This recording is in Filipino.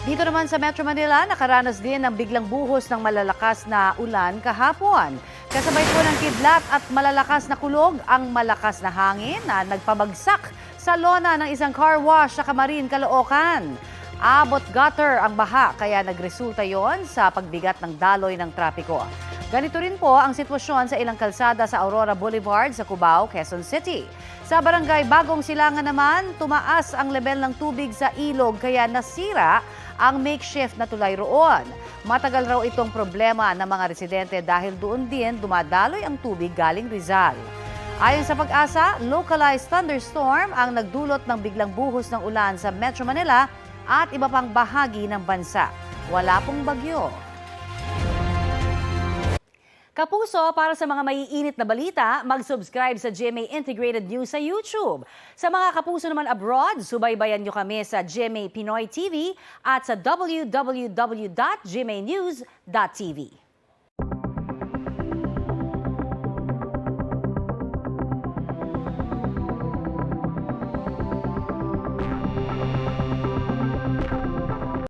Dito naman sa Metro Manila, nakaranas din ng biglang buhos ng malalakas na ulan kahapon. Kasabay po ng kidlat at malalakas na kulog ang malakas na hangin na nagpabagsak sa lona ng isang car wash sa Camarin, Caloocan. Abot gutter ang baha kaya nagresulta yon sa pagbigat ng daloy ng trapiko. Ganito rin po ang sitwasyon sa ilang kalsada sa Aurora Boulevard sa Cubao, Quezon City. Sa barangay Bagong Silangan naman, tumaas ang level ng tubig sa ilog kaya nasira ang makeshift na tulay roon. Matagal raw itong problema ng mga residente dahil doon din dumadaloy ang tubig galing Rizal. Ayon sa Pag-asa, localized thunderstorm ang nagdulot ng biglang buhos ng ulan sa Metro Manila at iba pang bahagi ng bansa. Wala pong bagyo. Kapuso, para sa mga maiinit na balita, mag-subscribe sa GMA Integrated News sa YouTube. Sa mga kapuso naman abroad, subaybayan nyo kami sa GMA Pinoy TV at sa www.gmanews.tv.